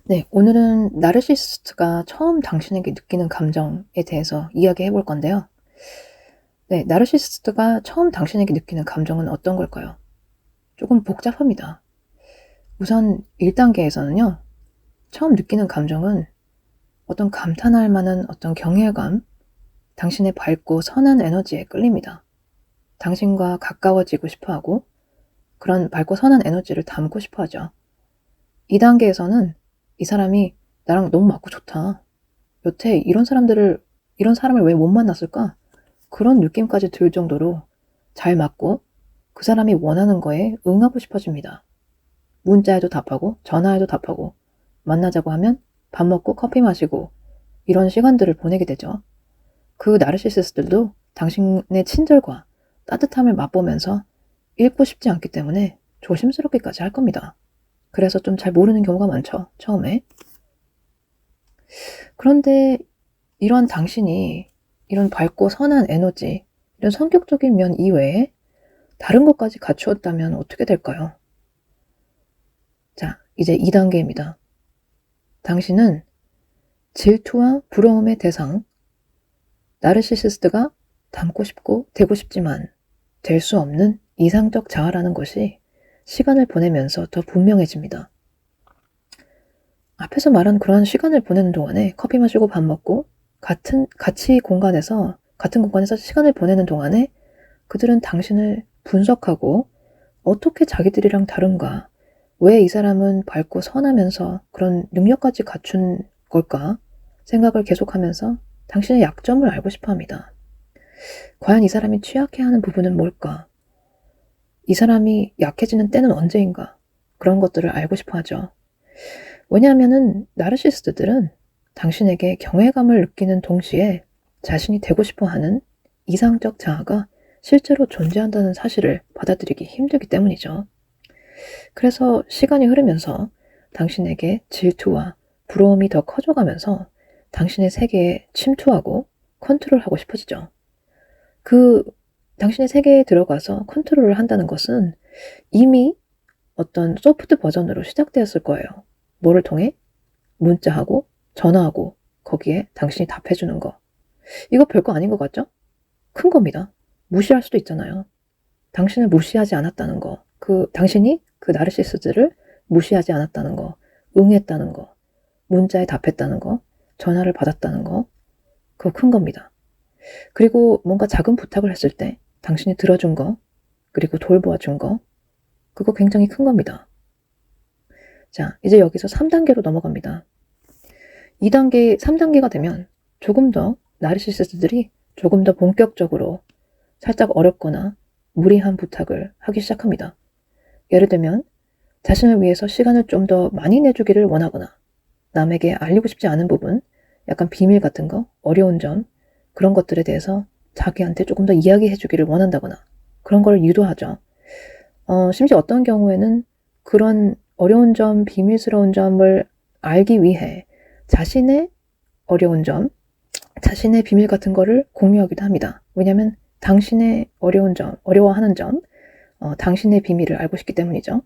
네, 오늘은 나르시시스트가 처음 당신에게 느끼는 감정에 대해서 이야기해 볼 건데요. 네, 나르시시스트가 처음 당신에게 느끼는 감정은 어떤 걸까요? 조금 복잡합니다. 우선 1단계에서는요, 처음 느끼는 감정은 어떤 감탄할 만한 어떤 경외감, 당신의 밝고 선한 에너지에 끌립니다. 당신과 가까워지고 싶어 하고, 그런 밝고 선한 에너지를 담고 싶어 하죠. 2단계에서는 이 사람이 나랑 너무 맞고 좋다. 여태 이런 사람을 왜 못 만났을까? 그런 느낌까지 들 정도로 잘 맞고 그 사람이 원하는 거에 응하고 싶어집니다. 문자에도 답하고 전화에도 답하고 만나자고 하면 밥 먹고 커피 마시고 이런 시간들을 보내게 되죠. 그 나르시시스트들도 당신의 친절과 따뜻함을 맛보면서 잃고 싶지 않기 때문에 조심스럽게까지 할 겁니다. 그래서 좀 잘 모르는 경우가 많죠, 처음에. 그런데 이런 당신이 이런 밝고 선한 에너지, 이런 성격적인 면 이외에 다른 것까지 갖추었다면 어떻게 될까요? 자, 이제 2단계입니다. 당신은 질투와 부러움의 대상, 나르시시스트가 닮고 싶고 되고 싶지만 될 수 없는 이상적 자아라는 것이 시간을 보내면서 더 분명해집니다. 앞에서 말한 그런 시간을 보내는 동안에 커피 마시고 밥 먹고 같은 공간에서 시간을 보내는 동안에 그들은 당신을 분석하고 어떻게 자기들이랑 다른가, 왜 이 사람은 밝고 선하면서 그런 능력까지 갖춘 걸까 생각을 계속하면서 당신의 약점을 알고 싶어 합니다. 과연 이 사람이 취약해하는 부분은 뭘까? 이 사람이 약해지는 때는 언제인가? 그런 것들을 알고 싶어 하죠. 왜냐하면은 나르시스트들은 당신에게 경외감을 느끼는 동시에 자신이 되고 싶어 하는 이상적 자아가 실제로 존재한다는 사실을 받아들이기 힘들기 때문이죠. 그래서 시간이 흐르면서 당신에게 질투와 부러움이 더 커져가면서 당신의 세계에 침투하고 컨트롤하고 싶어지죠. 그 당신의 세계에 들어가서 컨트롤을 한다는 것은 이미 어떤 소프트 버전으로 시작되었을 거예요. 뭐를 통해? 문자하고 전화하고 거기에 당신이 답해주는 거. 이거 별거 아닌 것 같죠? 큰 겁니다. 무시할 수도 있잖아요. 당신을 무시하지 않았다는 거. 당신이 그 나르시스트를 무시하지 않았다는 거. 응했다는 거. 문자에 답했다는 거. 전화를 받았다는 거. 그거 큰 겁니다. 그리고 뭔가 작은 부탁을 했을 때 당신이 들어준 거. 그리고 돌보아준 거. 그거 굉장히 큰 겁니다. 자, 이제 여기서 3단계로 넘어갑니다. 3단계가 되면 조금 더 나르시시스트들이 조금 더 본격적으로 살짝 어렵거나 무리한 부탁을 하기 시작합니다. 예를 들면 자신을 위해서 시간을 좀 더 많이 내주기를 원하거나 남에게 알리고 싶지 않은 부분, 약간 비밀 같은 거, 어려운 점, 그런 것들에 대해서 자기한테 조금 더 이야기해 주기를 원한다거나 그런 걸 유도하죠. 심지어 어떤 경우에는 그런 어려운 점, 비밀스러운 점을 알기 위해 자신의 어려운 점, 자신의 비밀 같은 거를 공유하기도 합니다. 왜냐하면 당신의 어려운 점, 어려워하는 점, 당신의 비밀을 알고 싶기 때문이죠.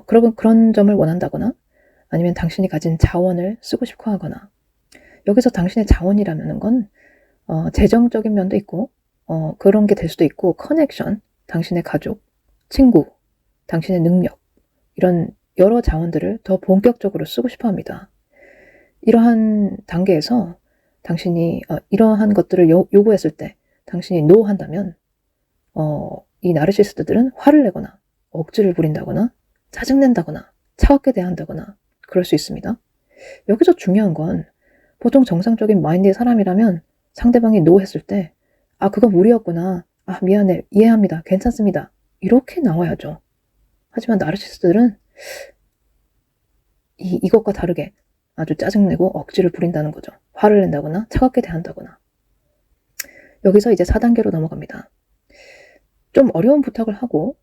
그런 점을 원한다거나 아니면 당신이 가진 자원을 쓰고 싶어 하거나 여기서 당신의 자원이라는 건 재정적인 면도 있고 그런 게 될 수도 있고 커넥션, 당신의 가족, 친구, 당신의 능력 이런 여러 자원들을 더 본격적으로 쓰고 싶어 합니다. 이러한 단계에서 당신이 이러한 것들을 요구했을 때 당신이 노 한다면 이 나르시스트들은 화를 내거나 억지를 부린다거나 짜증낸다거나 차갑게 대한다거나 그럴 수 있습니다. 여기서 중요한 건 보통 정상적인 마인드의 사람이라면 상대방이 노 했을 때 그건 무리였구나. 미안해. 이해합니다. 괜찮습니다. 이렇게 나와야죠. 하지만 나르시스트들은 이것과 다르게 아주 짜증내고 억지를 부린다는 거죠. 화를 낸다거나 차갑게 대한다거나. 여기서 이제 4단계로 넘어갑니다. 좀 어려운 부탁을 하고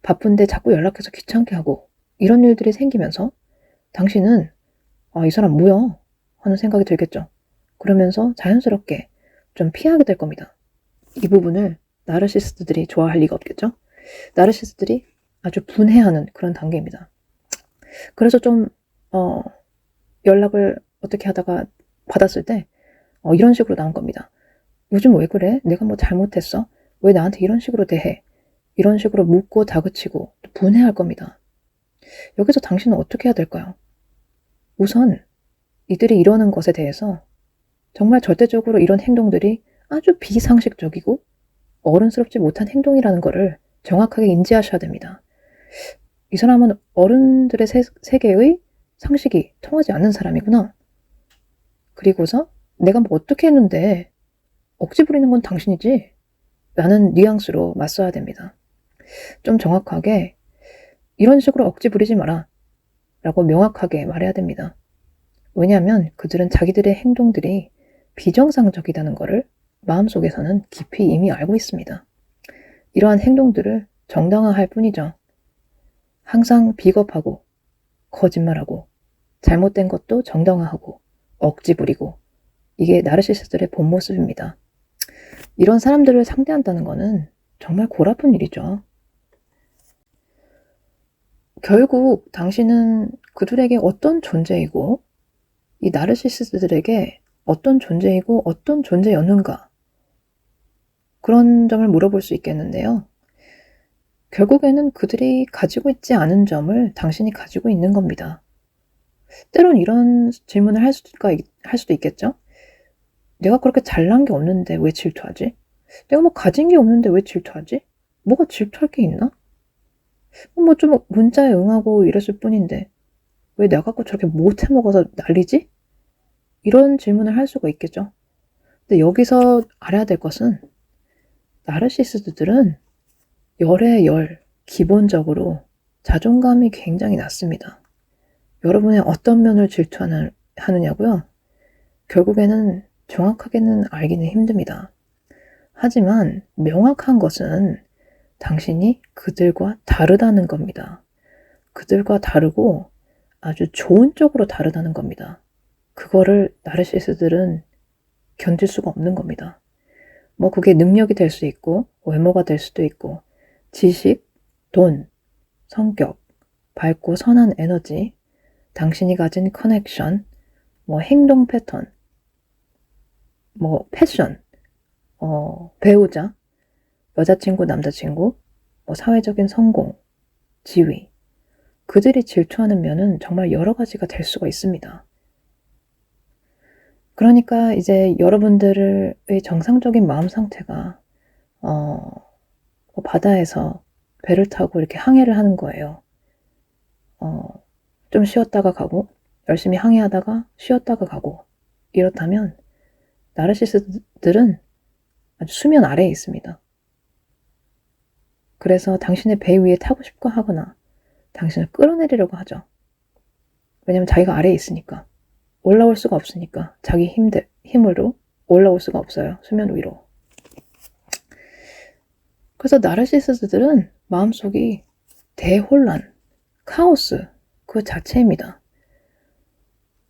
바쁜데 자꾸 연락해서 귀찮게 하고 이런 일들이 생기면서 당신은 이 사람 뭐야? 하는 생각이 들겠죠. 그러면서 자연스럽게 좀 피하게 될 겁니다. 이 부분을 나르시스트들이 좋아할 리가 없겠죠. 나르시스트들이 아주 분해하는 그런 단계입니다. 그래서 좀 연락을 어떻게 하다가 받았을 때 이런 식으로 나온 겁니다. 요즘 왜 그래? 내가 뭐 잘못했어? 왜 나한테 이런 식으로 대해? 이런 식으로 묻고 다그치고 또 분해할 겁니다. 여기서 당신은 어떻게 해야 될까요? 우선 이들이 이러는 것에 대해서 정말 절대적으로 이런 행동들이 아주 비상식적이고 어른스럽지 못한 행동이라는 것을 정확하게 인지하셔야 됩니다. 이 사람은 어른들의 세계의 상식이 통하지 않는 사람이구나. 그리고서 내가 뭐 어떻게 했는데 억지 부리는 건 당신이지? 라는 뉘앙스로 맞서야 됩니다. 좀 정확하게 이런 식으로 억지 부리지 마라 라고 명확하게 말해야 됩니다. 왜냐하면 그들은 자기들의 행동들이 비정상적이라는 것을 마음속에서는 깊이 이미 알고 있습니다. 이러한 행동들을 정당화할 뿐이죠. 항상 비겁하고 거짓말하고 잘못된 것도 정당화하고 억지 부리고 이게 나르시스트들의 본 모습입니다. 이런 사람들을 상대한다는 것은 정말 골아픈 일이죠. 결국 당신은 그들에게 어떤 존재이고 이 나르시스트들에게 어떤 존재이고 어떤 존재였는가 그런 점을 물어볼 수 있겠는데요. 결국에는 그들이 가지고 있지 않은 점을 당신이 가지고 있는 겁니다. 때론 이런 질문을 할 수도 있겠죠. 내가 그렇게 잘난 게 없는데 왜 질투하지? 내가 뭐 가진 게 없는데 왜 질투하지? 뭐가 질투할 게 있나? 뭐 좀 문자에 응하고 이랬을 뿐인데 왜 내가 갖고 저렇게 못 해먹어서 난리지? 이런 질문을 할 수가 있겠죠. 근데 여기서 알아야 될 것은 나르시스트들은 열의 열, 기본적으로 자존감이 굉장히 낮습니다. 여러분의 어떤 면을 질투하느냐고요? 결국에는 정확하게는 알기는 힘듭니다. 하지만 명확한 것은 당신이 그들과 다르다는 겁니다. 그들과 다르고 아주 좋은 쪽으로 다르다는 겁니다. 그거를 나르시스트들은 견딜 수가 없는 겁니다. 뭐 그게 능력이 될 수 있고 외모가 될 수도 있고 지식, 돈, 성격, 밝고 선한 에너지, 당신이 가진 커넥션, 뭐 행동 패턴, 뭐 패션, 배우자, 여자친구, 남자친구, 뭐 사회적인 성공, 지위. 그들이 질투하는 면은 정말 여러 가지가 될 수가 있습니다. 그러니까 이제 여러분들의 정상적인 마음 상태가 바다에서 배를 타고 이렇게 항해를 하는 거예요. 좀 쉬었다가 가고 열심히 항해하다가 쉬었다가 가고 이렇다면 나르시스트들은 아주 수면 아래에 있습니다. 그래서 당신의 배 위에 타고 싶고 하거나 당신을 끌어내리려고 하죠. 왜냐면 자기가 아래에 있으니까. 올라올 수가 없으니까. 자기 힘으로 올라올 수가 없어요. 수면 위로. 그래서 나르시스트들은 마음속이 대혼란, 카오스 그 자체입니다.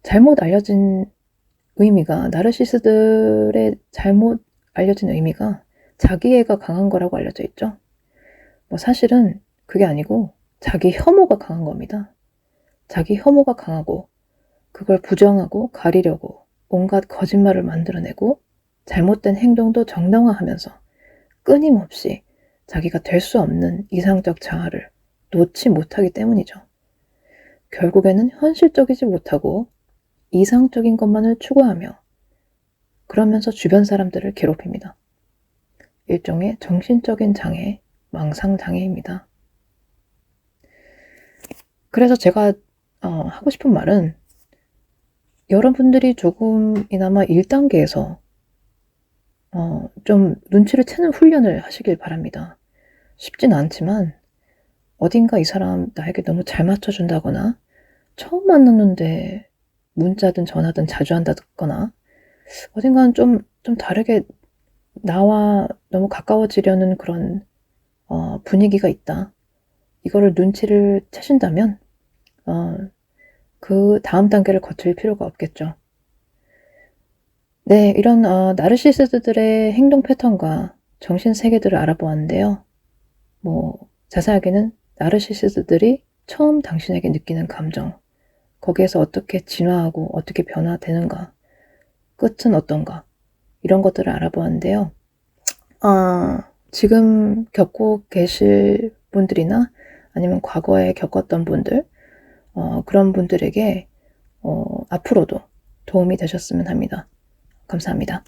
잘못 알려진 의미가 나르시스트들의 잘못 알려진 의미가 자기애가 강한 거라고 알려져 있죠. 뭐 사실은 그게 아니고 자기 혐오가 강한 겁니다. 자기 혐오가 강하고 그걸 부정하고 가리려고 온갖 거짓말을 만들어내고 잘못된 행동도 정당화하면서 끊임없이 자기가 될 수 없는 이상적 자아를 놓지 못하기 때문이죠. 결국에는 현실적이지 못하고 이상적인 것만을 추구하며 그러면서 주변 사람들을 괴롭힙니다. 일종의 정신적인 장애, 망상장애입니다. 그래서 제가 하고 싶은 말은 여러분들이 조금이나마 1단계에서 좀 눈치를 채는 훈련을 하시길 바랍니다. 쉽진 않지만 어딘가 이 사람 나에게 너무 잘 맞춰준다거나 처음 만났는데 문자든 전화든 자주 한다거나 어딘가는 좀 다르게 나와 너무 가까워지려는 그런 분위기가 있다. 이거를 눈치를 채신다면 그 다음 단계를 거칠 필요가 없겠죠. 네, 이런 나르시스트들의 행동 패턴과 정신 세계들을 알아보았는데요. 뭐 자세하게는 나르시스트들이 처음 당신에게 느끼는 감정, 거기에서 어떻게 진화하고 어떻게 변화되는가, 끝은 어떤가, 이런 것들을 알아보았는데요. 지금 겪고 계실 분들이나 아니면 과거에 겪었던 분들, 그런 분들에게 앞으로도 도움이 되셨으면 합니다. 감사합니다.